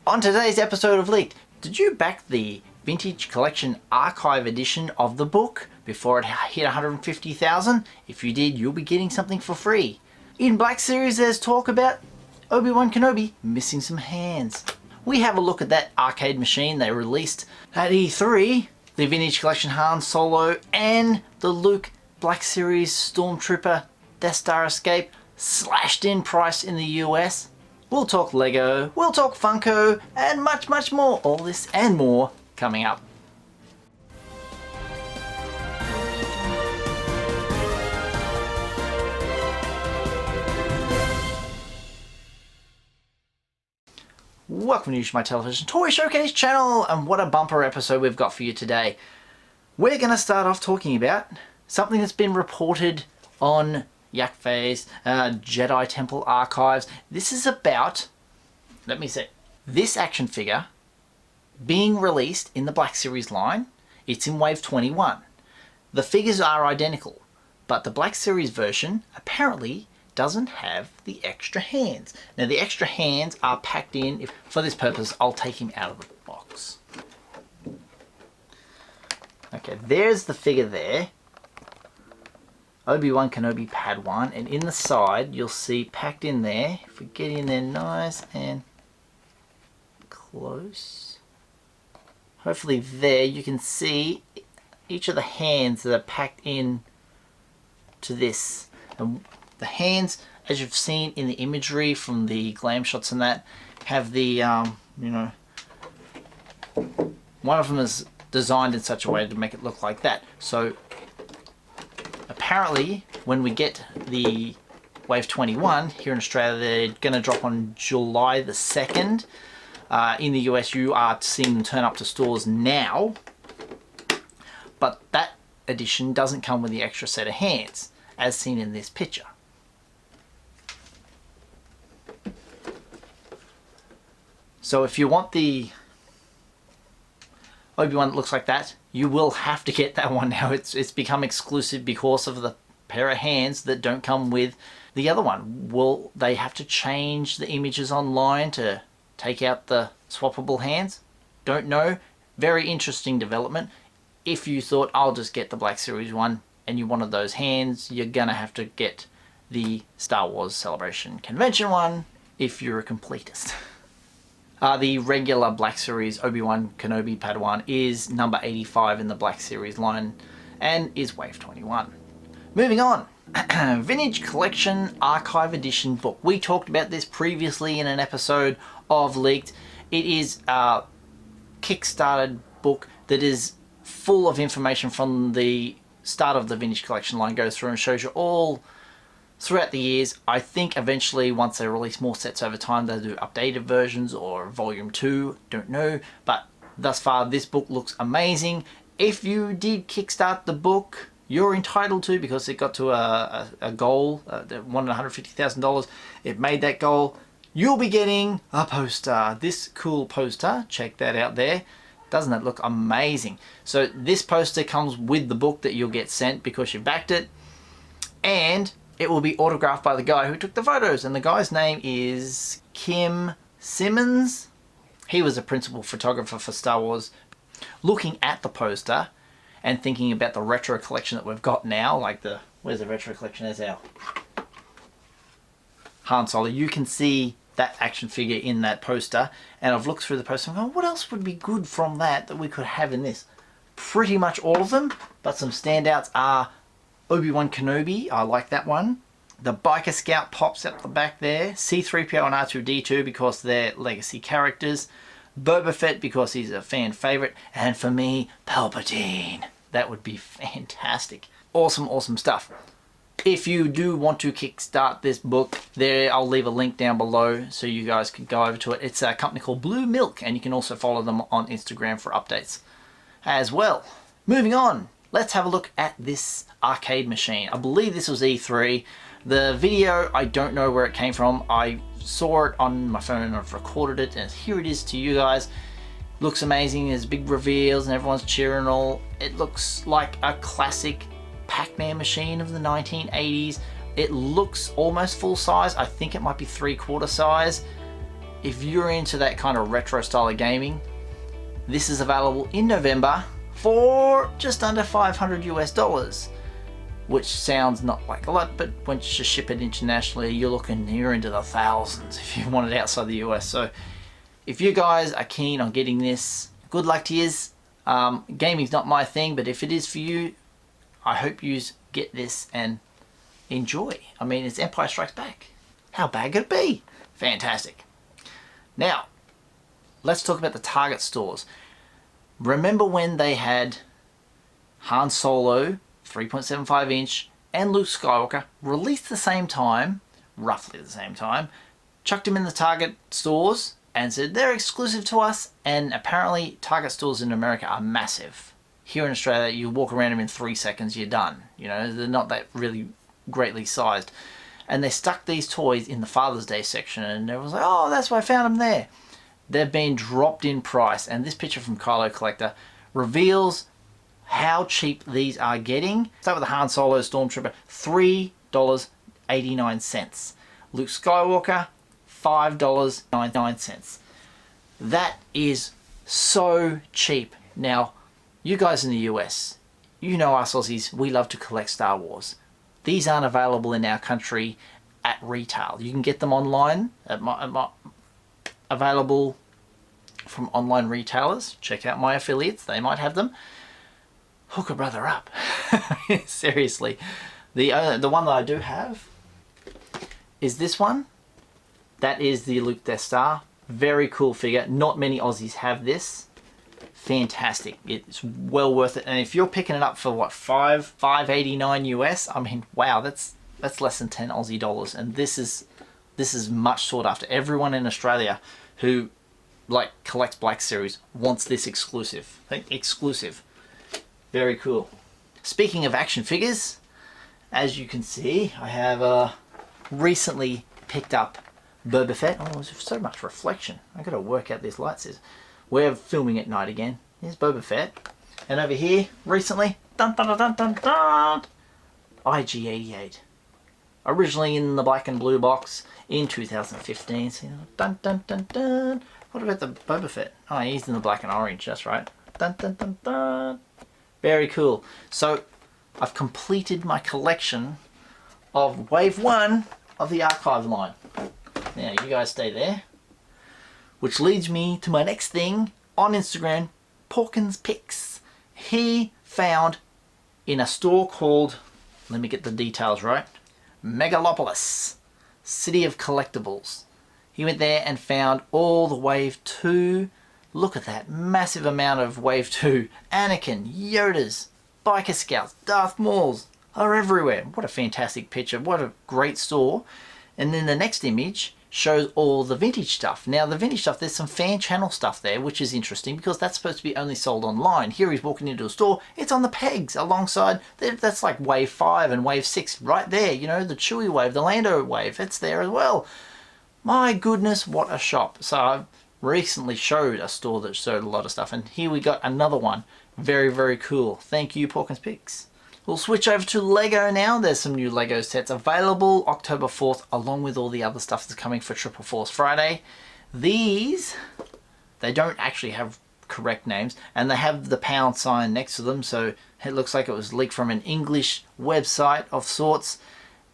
On today's episode of Leaked, did you back the Vintage Collection Archive edition of the book before it hit 150,000? If you did, you'll be getting something for free. In Black Series, there's talk about Obiwan Kenobi missing some hands. We have a look at that arcade machine they released at E3, the Vintage Collection Han Solo, and the Luke Black Series Stormtrooper Death Star Escape slashed in price in the US. We'll talk Lego, we'll talk Funko, and much more. All this and more coming up. Welcome to Usualmike Television Toy Showcase channel, and what a bumper episode we've got for you today. We're going to start off talking about something that's been reported on Yak Phase, Jedi Temple Archives. This is about, let me see, this action figure being released in the Black Series line. It's in Wave 21. The figures are identical, but the Black Series version apparently doesn't have the extra hands. Now the extra hands are packed in. For this purpose, I'll take him out of the box. Okay, there's the figure there. Obiwan Kenobi Padawan, and in the side you'll see packed in there, if we get in there nice and close, hopefully there you can see each of the hands that are packed in to this. And the hands, as you've seen in the imagery from the glam shots and that, have the you know, one of them is designed in such a way to make it look like that. So apparently, when we get the Wave 21 here in Australia, they're going to drop on July the 2nd. In the US, you are seeing them turn up to stores now. But that edition doesn't come with the extra set of hands, as seen in this picture. So if you want the Obi-Wan that looks like that, you will have to get that one now. It's become exclusive because of the pair of hands that don't come with the other one. Will they have to change the images online to take out the swappable hands? Don't know. Very interesting development. If you thought I'll just get the Black Series one and you wanted those hands, you're gonna have to get the Star Wars Celebration Convention one if you're a completist. The regular Black Series Obiwan Kenobi Padawan is number 85 in the Black Series line and is Wave 21. Moving on, Vintage Collection Archive Edition book. We talked about this previously in an episode of Leaked. It is a Kickstarted book that is full of information from the start of the Vintage Collection line. Goes through and shows you all throughout the years. I think eventually, once they release more sets over time, they'll do updated versions or volume 2, don't know. But thus far, this book looks amazing. If you did kickstart the book, you're entitled to, because it got to a goal, won $150,000. It made that goal. You'll be getting a poster. This cool poster, check that out there. Doesn't it look amazing? So this poster comes with the book that you'll get sent because you backed it. And it will be autographed by the guy who took the photos, and the guy's name is Kim Simmons. He was a principal photographer for Star Wars. Looking at the poster and thinking about the retro collection that we've got now, like the, where's the retro collection? There's our Han Solo. You can see that action figure in that poster, and I've looked through the poster and gone, what else would be good from that we could have in this? Pretty much all of them, but some standouts are Obiwan Kenobi, I like that one. The Biker Scout pops up the back there. C-3PO and R2-D2 because they're legacy characters. Boba Fett because he's a fan favorite. And for me, Palpatine. That would be fantastic. Awesome, awesome stuff. If you do want to kickstart this book, there I'll leave a link down below so you guys can go over to it. It's a company called Blue Milk, and you can also follow them on Instagram for updates as well. Moving on. Let's have a look at this arcade machine. I believe this was E3. The video, I don't know where it came from. I saw it on my phone and I've recorded it, and here it is to you guys. Looks amazing. There's big reveals and everyone's cheering all. It looks like a classic Pac-Man machine of the 1980s. It looks almost full size. I think it might be 3/4 size. if you're into that kind of retro style of gaming, this is available in November for just under $500 US, which sounds not like a lot, but once you ship it internationally, you're into the thousands if you want it outside the US. So if you guys are keen on getting this, good luck to yous. Gaming's not my thing, but if it is for you, I hope you get this and enjoy. I mean, it's Empire Strikes Back. How bad could it be? Fantastic. Now, let's talk about the Target stores. Remember when they had Han Solo 3.75 inch and Luke Skywalker released the same time, roughly the same time, chucked them in the Target stores and said they're exclusive to us, and apparently Target stores in America are massive. Here in Australia, you walk around them in 3 seconds, you're done. You know, they're not that really greatly sized. And they stuck these toys in the Father's Day section, and everyone's like, oh, that's why I found them there. They've been dropped in price, and this picture from Kylo Collector reveals how cheap these are getting. Start with the Han Solo Stormtrooper, $3.89. Luke Skywalker, $5.99. That is so cheap. Now, you guys in the US, you know us Aussies, we love to collect Star Wars. These aren't available in our country at retail. You can get them online, available from online retailers. Check out my affiliates, they might have them. Hook a brother up. Seriously. The one that I do have is this one. That is the Luke Death Star. Very cool figure. Not many Aussies have this. Fantastic. It's well worth it. And if you're picking it up for what, $5.89 US, I mean, wow, that's less than 10 Aussie dollars. And this is much sought after. Everyone in Australia who like collects Black Series wants this exclusive. Exclusive. Very cool. Speaking of action figures, as you can see, I have recently picked up Boba Fett. Oh, there's so much reflection. I gotta work out these lights. We're filming at night again. Here's Boba Fett. And over here, recently, dun dun dun dun dun dun, IG-88. Originally in the black and blue box in 2015. So, dun dun dun dun. What about the Boba Fett? Oh, he's in the black and orange, that's right. Dun dun dun dun. Very cool. So, I've completed my collection of Wave 1 of the archive line. Now, you guys stay there. Which leads me to my next thing on Instagram, Porkins Pics. He found in a store called, let me get the details right, Megalopolis, City of Collectibles. He went there and found all the Wave 2. Look at that massive amount of Wave 2. Anakin, Yodas, Biker Scouts, Darth Mauls are everywhere. What a fantastic picture. What a great store. And then the next image shows all the vintage stuff. Now the vintage stuff, there's some fan channel stuff there, which is interesting because that's supposed to be only sold online. Here he's walking into a store, it's on the pegs alongside, that's like Wave 5 and Wave 6 right there, you know, the Chewie Wave, the Lando Wave, it's there as well. My goodness, what a shop. So I recently showed a store that showed a lot of stuff, and here we got another one. Very, very cool. Thank you, Porkins Pics. We'll switch over to Lego now. There's some new Lego sets available October 4th, along with all the other stuff that's coming for Triple Force Friday. These, they don't actually have correct names, and they have the pound sign next to them, so it looks like it was leaked from an English website of sorts.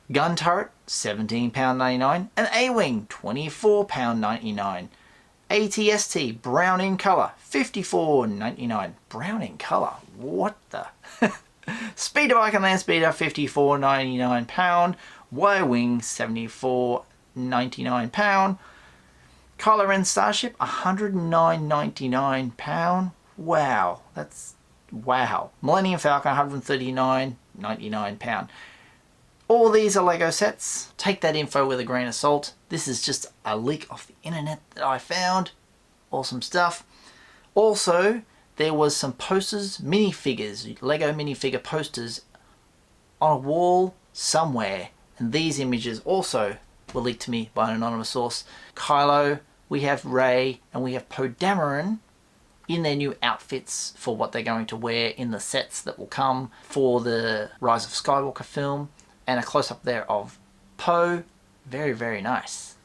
Gun turret, £17.99, and A-Wing, £24.99. ATST, brown in colour, $54.99. Brown in colour, what the... Speeder Bike and Land Speeder, £54.99. Y-Wing, £74.99. Kylo Ren Starship, £109.99. Wow, that's wow. Millennium Falcon, £139.99. All these are Lego sets. Take that info with a grain of salt. This is just a leak off the internet that I found. Awesome stuff. Also, there was some posters, minifigures, Lego minifigure posters on a wall somewhere. And these images also were leaked to me by an anonymous source. Kylo, we have Rey, and we have Poe Dameron in their new outfits for what they're going to wear in the sets that will come for the Rise of Skywalker film. And a close-up there of Poe. Very, very nice.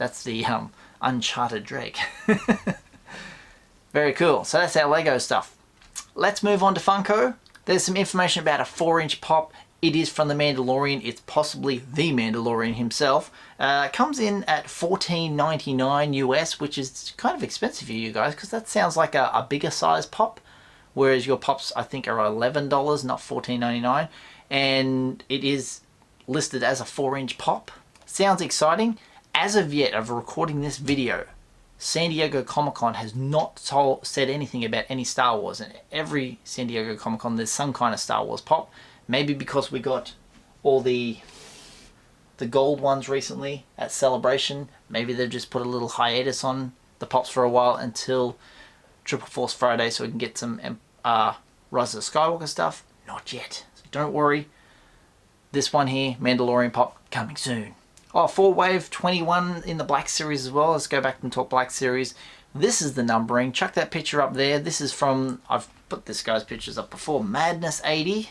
That's the Uncharted Drake. Very cool. So that's our Lego stuff. Let's move on to Funko. There's some information about a 4-inch pop. It is from the Mandalorian. It's possibly the Mandalorian himself. Comes in at $14.99 US, which is kind of expensive for you guys, because that sounds like a bigger size pop, whereas your pops I think are $11, not $14.99, and it is listed as a 4-inch pop. Sounds exciting. As of yet, of recording this video, San Diego Comic-Con has not said anything about any Star Wars, and every San Diego Comic-Con there's some kind of Star Wars pop. Maybe because we got all the gold ones recently at Celebration, maybe they've just put a little hiatus on the pops for a while until Triple Force Friday, so we can get some Rise of the Skywalker stuff. Not yet, so don't worry. This one here, Mandalorian pop, coming soon. Oh, 4 Wave 21 in the Black Series as well. Let's go back and talk Black Series. This is the numbering. Chuck that picture up there. This is from, I've put this guy's pictures up before, Madness80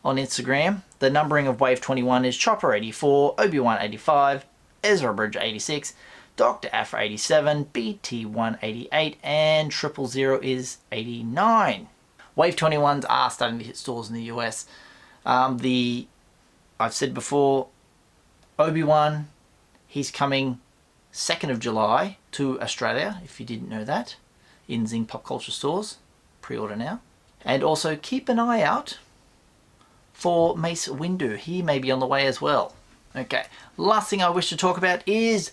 on Instagram. The numbering of Wave 21 is Chopper 84, Obi-Wan 85, Ezra Bridger 86, Dr. Aphra 87, BT1 88, and 000 is 89. Wave 21s are starting to hit stores in the US. I've said before, Obi-Wan, he's coming 2nd of July to Australia, if you didn't know that, in Zing Pop Culture stores. Pre-order now. And also keep an eye out for Mace Windu. He may be on the way as well. Okay, last thing I wish to talk about is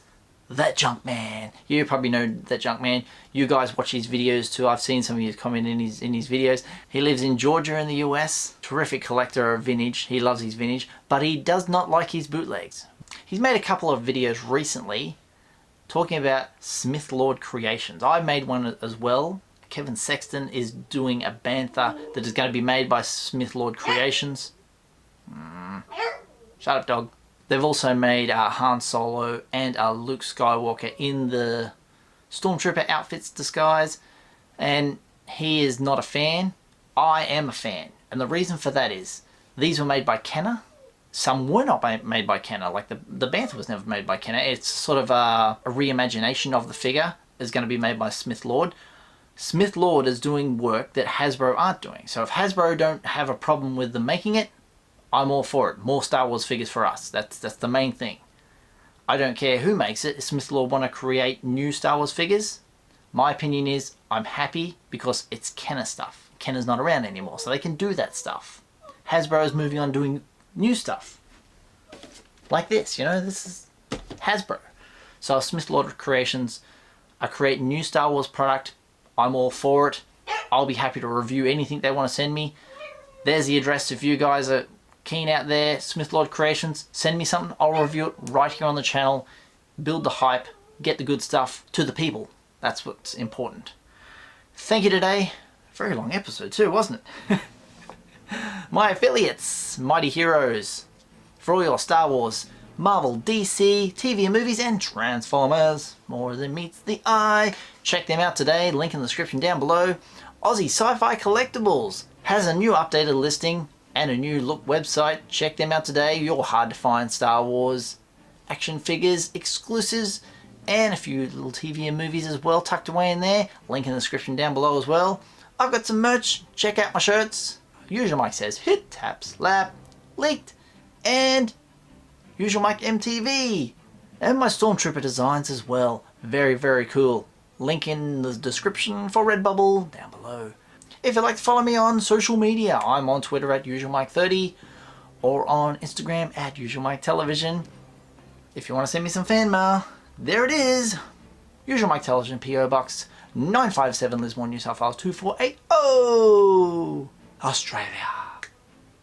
That Junk Man. You probably know That Junk Man. You guys watch his videos too. I've seen some of you comment in his videos. He lives in Georgia in the US. Terrific collector of vintage. He loves his vintage, but he does not like his bootlegs. He's made a couple of videos recently talking about Smith Lord creations. I made one as well. Kevin Sexton is doing a bantha that is going to be made by Smith Lord Creations. Shut up, dog. They've also made Han Solo and Luke Skywalker in the Stormtrooper outfits disguise, and he is not a fan. I am a fan, and the reason for that is these were made by Kenner. Some were not made by Kenner, like the Bantha was never made by Kenner. It's sort of a reimagination of the figure is going to be made by Smith Lord. Smith Lord is doing work that Hasbro aren't doing. So if Hasbro don't have a problem with them making it, I'm all for it. More Star Wars figures for us. That's the main thing. I don't care who makes it. If Smith Lord want to create new Star Wars figures, my opinion is I'm happy because it's Kenner stuff. Kenner's not around anymore, so they can do that stuff. Hasbro is moving on doing new stuff. Like this, you know, this is Hasbro. So if Smith Lord Creations are creating new Star Wars product, I'm all for it. I'll be happy to review anything they want to send me. There's the address if you guys are keen out there. Smith Lord Creations, send me something. I'll review it right here on the channel. Build the hype. Get the good stuff to the people. That's what's important. Thank you today. Very long episode too, wasn't it? My affiliates, Mighty Heroes, for all your Star Wars, Marvel, DC, TV and movies, and Transformers. More than meets the eye. Check them out today, link in the description down below. Aussie Sci-Fi Collectibles has a new updated listing and a new look website. Check them out today. Your hard to find Star Wars action figures, exclusives, and a few little TV and movies as well tucked away in there. Link in the description down below as well. I've got some merch. Check out my shirts. Usualmike says hit, tap, slap, leaked, and Usualmike MTV, and my Stormtrooper designs as well. Very, very cool. Link in the description for Redbubble down below. If you'd like to follow me on social media, I'm on Twitter at Usualmike30 or on Instagram at Usualmike Television. If you want to send me some fan mail, there it is. Usualmike Television, PO Box 957, Lismore, New South Wales 24880, Australia.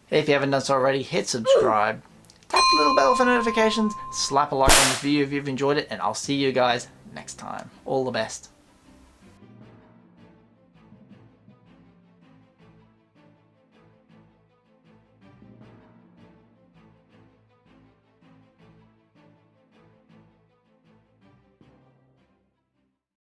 If you haven't done so already, hit subscribe. Tap the little bell for notifications. Slap a like on this video if you've enjoyed it, and I'll see you guys next time. All the best.